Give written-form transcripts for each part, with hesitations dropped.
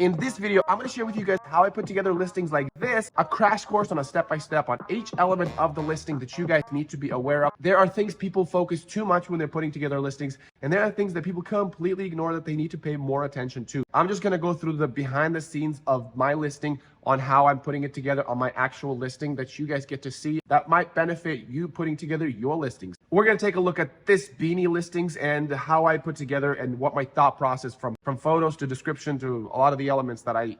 In this video, I'm going to share with you guys how I put together listings like this, a crash course on a step-by-step on each element of the listing that you guys need to be aware of. There are things people focus too much when they're putting together listings, and there are things that people completely ignore that they need to pay more attention to. I'm just going to go through the behind the scenes of my listing on how I'm putting it together on my actual listing that you guys get to see that might benefit you putting together your listings. We're going to take a look at this beanie listings and how I put together and what my thought process from photos to description to a lot of the elements that I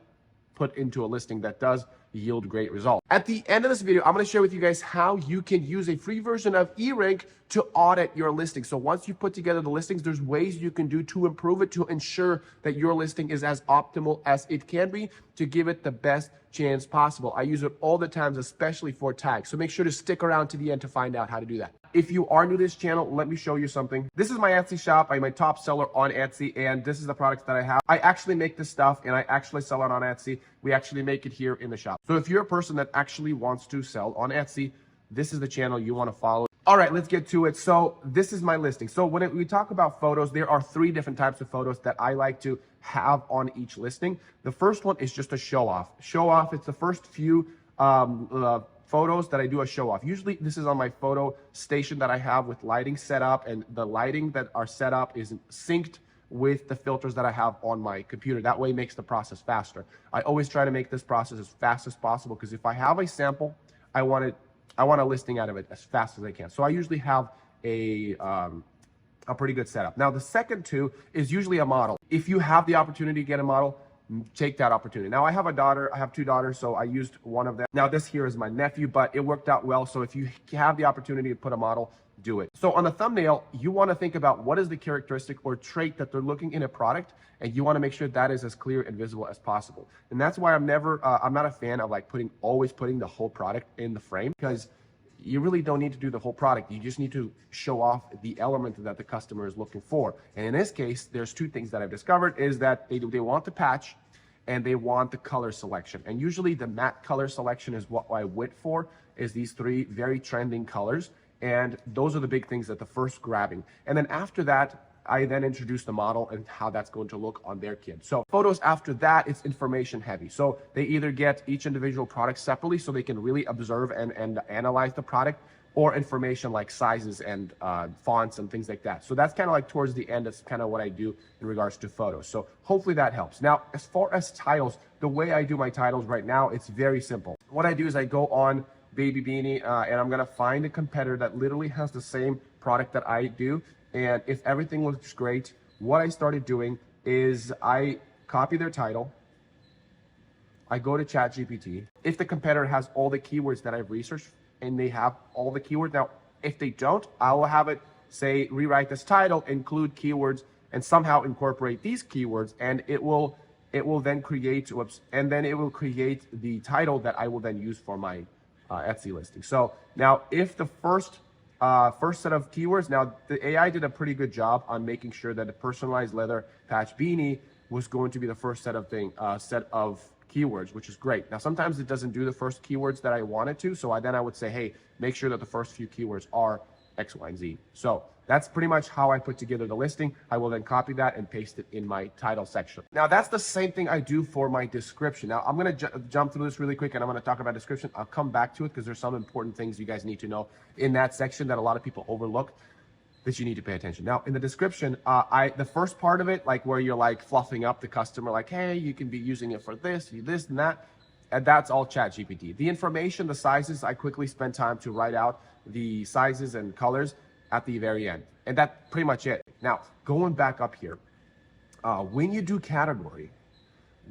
put into a listing that does yield great results. At the end of this video, I'm going to share with you guys how you can use a free version of eRank to audit your listing. So once you put together the listings, there's ways you can do to improve it, to ensure that your listing is as optimal as it can be, to give it the best chance possible. I use it all the times, especially for tags. So make sure to stick around to the end to find out how to do that. If you are new to this channel, let me show you something. This is my Etsy shop. I'm my top seller on Etsy, and this is the products that I have. I actually make this stuff, and I actually sell it on Etsy. We actually make it here in the shop. So if you're a person that actually wants to sell on Etsy, this is the channel you want to follow. All right, let's get to it. So this is my listing. So when we talk about photos, there are 3 different types of photos that I like to have on each listing. The first one is just a show off. Show off, it's the first few photos that I do a show off. Usually this is on my photo station that I have with lighting set up, and the lighting that are set up is synced with the filters that I have on my computer. That way it makes the process faster. I always try to make this process as fast as possible, because if I have a sample, I want a listing out of it as fast as I can. So I usually have a pretty good setup. Now the second 2 is usually a model. If you have the opportunity to get a model, take that opportunity. Now I have a daughter, I have 2 daughters, so I used one of them. Now this here is my nephew, but it worked out well. So if you have the opportunity to put a model, do it. So on the thumbnail, you want to think about what is the characteristic or trait that they're looking in a product, and you want to make sure that is as clear and visible as possible. And that's why I'm not a fan of like always putting the whole product in the frame, because you really don't need to do the whole product. You just need to show off the element that the customer is looking for. And in this case, there's 2 things that I've discovered is that they want the patch and they want the color selection. And usually the matte color selection is what I went for, is these 3 very trending colors. And those are the big things that the first grabbing. And then after that, I then introduce the model and how that's going to look on their kid. So photos after that, it's information heavy. So they either get each individual product separately so they can really observe and analyze the product, or information like sizes and fonts and things like that. So that's kind of like towards the end, that's kind of what I do in regards to photos. So hopefully that helps. Now, as far as titles, the way I do my titles right now, it's very simple. What I do is I go on Baby Beanie and I'm gonna find a competitor that literally has the same product that I do. And if everything looks great, what I started doing is I copy their title, I go to ChatGPT. If the competitor has all the keywords that I've researched and they have all the keywords, now if they don't, I will have it say rewrite this title, include keywords, and somehow incorporate these keywords, and it will then create the title that I will then use for my Etsy listing. So now if the first set of keywords, now the AI did a pretty good job on making sure that a personalized leather patch beanie was going to be the first set of keywords, which is great. Now sometimes it doesn't do the first keywords that I wanted to, so I would say, hey, make sure that the first few keywords are X, Y, and Z. So that's pretty much how I put together the listing. I will then copy that and paste it in my title section. Now that's the same thing I do for my description. Now I'm going to jump through this really quick, and I'm going to talk about description. I'll come back to it because there's some important things you guys need to know in that section that a lot of people overlook that you need to pay attention. Now in the description, the first part of it, like where you're like fluffing up the customer, like, hey, you can be using it for this and that, and that's all ChatGPT. The information, the sizes, I quickly spend time to write out the sizes and colors at the very end. And that's pretty much it. Now, going back up here, when you do category,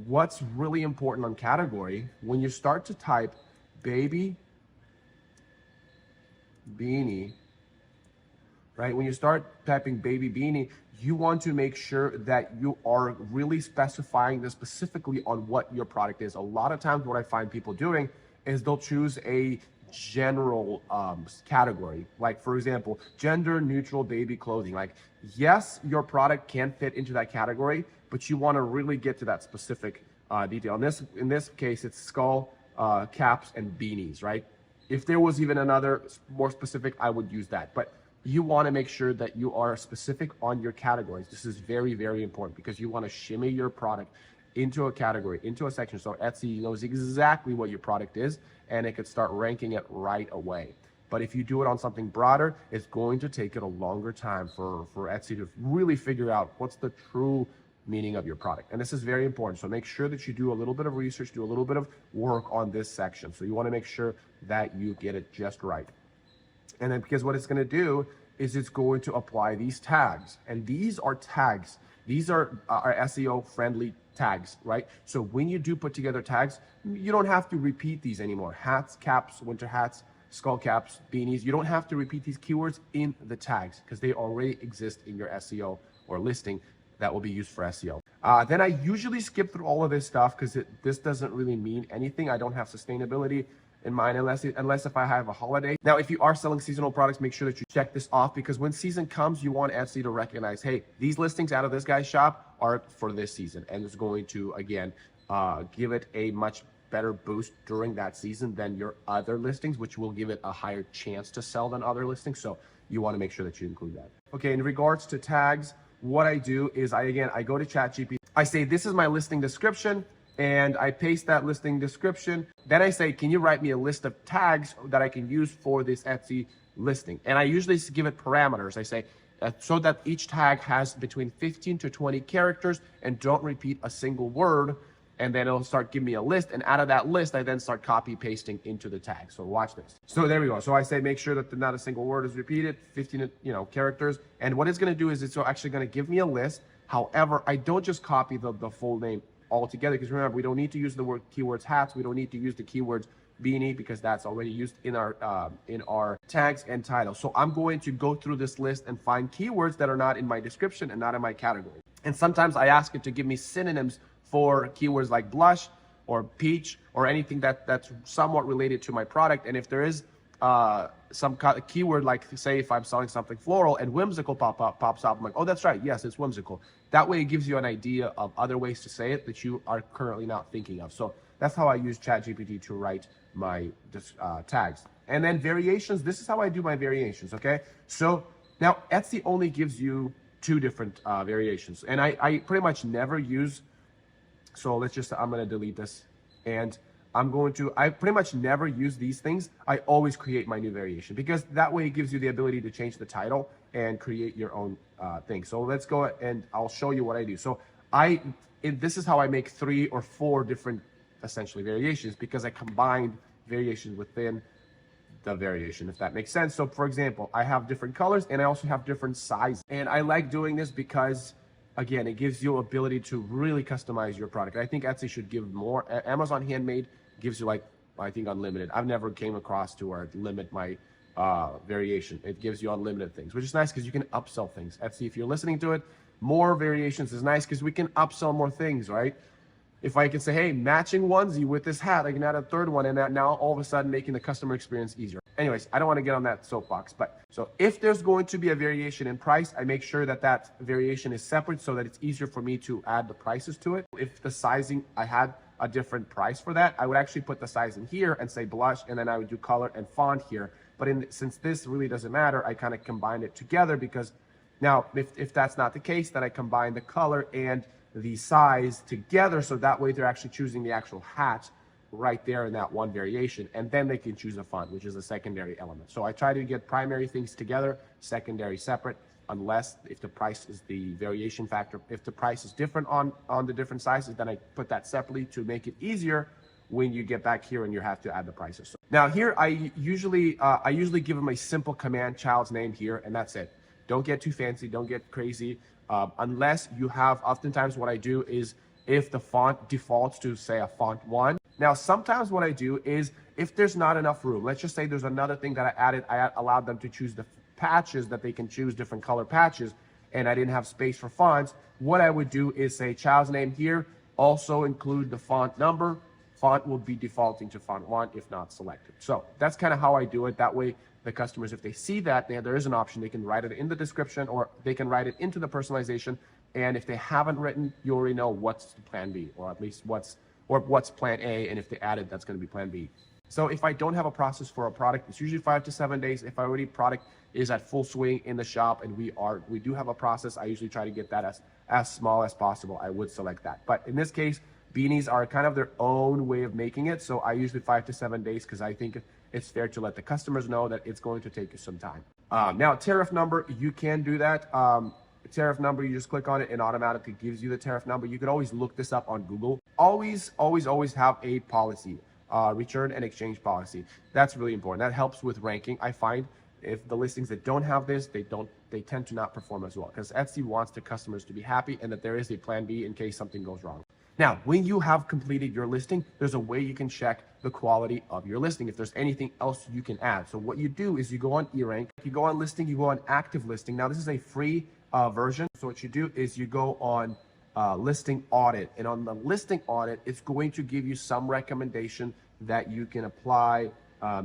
what's really important on category, when you start to type baby beanie, right? When you start typing baby beanie, you want to make sure that you are really specifying this specifically on what your product is. A lot of times what I find people doing is they'll choose a general category, like for example, gender neutral baby clothing. Like, yes, your product can fit into that category, but you want to really get to that specific detail. In this case, it's skull caps and beanies, right? If there was even another more specific, I would use that. But you want to make sure that you are specific on your categories. This is very, very important because you want to shimmy your product into a category, into a section. So Etsy knows exactly what your product is, and it could start ranking it right away. But if you do it on something broader, it's going to take it a longer time for Etsy to really figure out what's the true meaning of your product. And this is very important. So make sure that you do a little bit of research, do a little bit of work on this section. So you want to make sure that you get it just right. And then because what it's going to do is it's going to apply these tags. And these are tags. These are SEO friendly tags, right? So when you do put together tags, you don't have to repeat these anymore. Hats, caps, winter hats, skull caps, beanies. You don't have to repeat these keywords in the tags because they already exist in your SEO or listing that will be used for SEO. Then I usually skip through all of this stuff because this doesn't really mean anything. I don't have sustainability in mind unless if I have a holiday. Now, if you are selling seasonal products, make sure that you check this off because when season comes, you want Etsy to recognize, hey, these listings out of this guy's shop are for this season. And it's going to, again, give it a much better boost during that season than your other listings, which will give it a higher chance to sell than other listings. So you want to make sure that you include that. Okay, in regards to tags, what I do is I go to ChatGPT. I say, this is my listing description, and I paste that listing description. Then I say, can you write me a list of tags that I can use for this Etsy listing? And I usually give it parameters. I say, so that each tag has between 15 to 20 characters and don't repeat a single word. And then it'll start giving me a list. And out of that list, I then start copy pasting into the tag. So watch this. So there we go. So I say, make sure that not a single word is repeated, 15 characters. And what it's going to do is it's actually going to give me a list. However, I don't just copy the full name altogether, because remember, we don't need to use the word keywords hats. We don't need to use the keywords beanie because that's already used in our tags and title. So I'm going to go through this list and find keywords that are not in my description and not in my category. And sometimes I ask it to give me synonyms for keywords like blush or peach or anything that's somewhat related to my product. And if there is some keyword, like say if I'm selling something floral and whimsical pops up, I'm like, oh, that's right, yes, it's whimsical. That way it gives you an idea of other ways to say it that you are currently not thinking of. So that's how I use ChatGPT to write my tags. And then variations, this is how I do my variations, okay? So now Etsy only gives you 2 different variations. And I pretty much never use, so I'm gonna delete this. And I pretty much never use these things. I always create my new variation because that way it gives you the ability to change the title and create your own thing. So let's go and I'll show you what I do. So this is how I make 3 or 4 different essentially variations because I combined variations within the variation, if that makes sense. So for example, I have different colors and I also have different sizes. And I like doing this because again, it gives you ability to really customize your product. I think Etsy should give more. Amazon Handmade gives you like, I think unlimited. I've never came across to where it limit my variation. It gives you unlimited things, which is nice because you can upsell things. Etsy, if you're listening to it, more variations is nice because we can upsell more things, right? If I can say, hey, matching onesie with this hat, I can add a 3rd one, and that now all of a sudden making the customer experience easier. Anyways, I don't want to get on that soapbox, but so if there's going to be a variation in price, I make sure that variation is separate so that it's easier for me to add the prices to it. If the sizing, I had a different price for that, I would actually put the size in here and say blush, and then I would do color and font here. But since this really doesn't matter, I kind of combine it together because now if that's not the case, then I combine the color and the size together so that way they're actually choosing the actual hat right there in that one variation, and then they can choose a font, which is a secondary element. So I try to get primary things together, secondary separate, unless if the price is the variation factor. If the price is different on the different sizes, then I put that separately to make it easier when you get back here and you have to add the prices. So now here I usually give them a simple command child's name here, and that's it. Don't get too fancy, don't get crazy. Unless you have, oftentimes what I do is if the font defaults to say a font 1. Now, sometimes what I do is if there's not enough room, let's just say there's another thing that I added, I allowed them to choose the patches that they can choose different color patches, and I didn't have space for fonts. What I would do is say child's name here, also include the font number. Font will be defaulting to font 1 if not selected. So that's kind of how I do it. That way the customers, if they see that there is an option, they can write it in the description or they can write it into the personalization. And if they haven't written, you already know what's plan B, or at least what's plan A. And if they add it, that's going to be plan B. So if I don't have a process for a product, it's usually 5 to 7 days. If product is at full swing in the shop and we do have a process, I usually try to get that as small as possible, I would select that. But in this case, beanies are kind of their own way of making it. So I usually 5 to 7 days because I think it's fair to let the customers know that it's going to take you some time. Now, tariff number, you can do that. Tariff number, you just click on it and automatically gives you the tariff number. You could always look this up on Google. Always have a policy, return and exchange policy. That's really important. That helps with ranking. I find if the listings that don't have this, they tend to not perform as well, because Etsy wants the customers to be happy and that there is a plan B in case something goes wrong. Now, when you have completed your listing, there's a way you can check the quality of your listing, if there's anything else you can add. So what you do is you go on eRank, you go on listing, you go on active listing. Now, this is a free version. So what you do is you go on listing audit, and on the listing audit, it's going to give you some recommendation that you can apply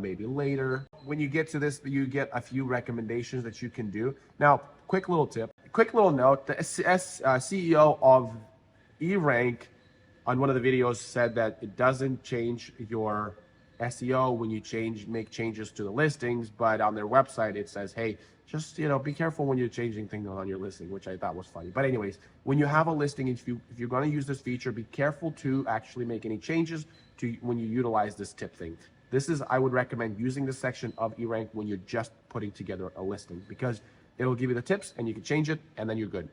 maybe later. When you get to this, you get a few recommendations that you can do. Now, quick little tip, quick little note, the CEO of eRank on one of the videos said that it doesn't change your SEO when you make changes to the listings, but on their website it says, hey, just be careful when you're changing things on your listing, which I thought was funny. But anyways, when you have a listing, if you're going to use this feature, be careful to actually make any changes to when you utilize this tip thing. I would recommend using this section of eRank when you're just putting together a listing, because it'll give you the tips and you can change it and then you're good.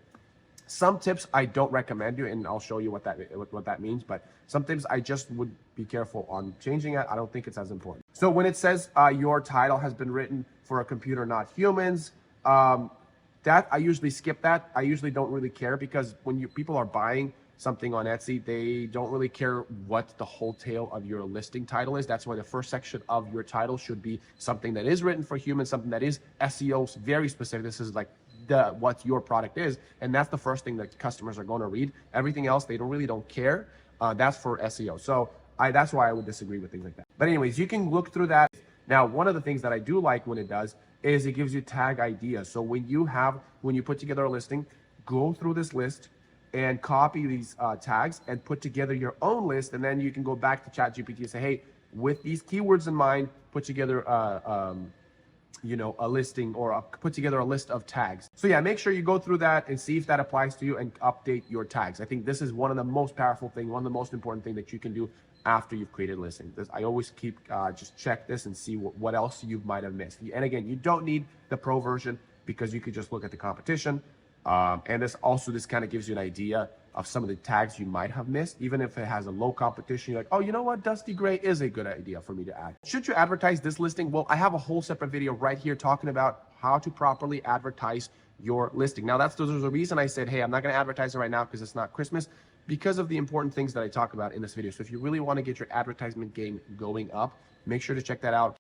Some tips I don't recommend you, and I'll show you what that means, but some tips I just would be careful on changing it. I don't think it's as important. So when it says your title has been written for a computer, not humans, that I usually skip that. I usually don't really care, because when people are buying something on Etsy, they don't really care what the whole tail of your listing title is. That's why the first section of your title should be something that is written for humans, something that is SEO very specific. This is like what your product is, and that's the first thing that customers are going to read. Everything else they really don't care. That's for SEO. So that's why I would disagree with things like that. But anyways, you can look through that. Now, one of the things that I do like when it does is it gives you tag ideas. So when you put together a listing, go through this list and copy these tags and put together your own list, and then you can go back to ChatGPT and say, hey, with these keywords in mind, put together a listing, or put together a list of tags. So yeah, make sure you go through that and see if that applies to you and update your tags. I think this is one of the most powerful things, one of the most important things that you can do after you've created a listing. I always keep just check this and see what else you might have missed. And again, you don't need the pro version, because you could just look at the competition. And this kind of gives you an idea of some of the tags you might have missed. Even if it has a low competition, you're like, oh, you know what, Dusty Gray is a good idea for me to add. Should you advertise this listing? Well, I have a whole separate video right here talking about how to properly advertise your listing. Now, there's a reason I said, hey, I'm not going to advertise it right now because it's not Christmas, because of the important things that I talk about in this video. So if you really want to get your advertisement game going up, make sure to check that out.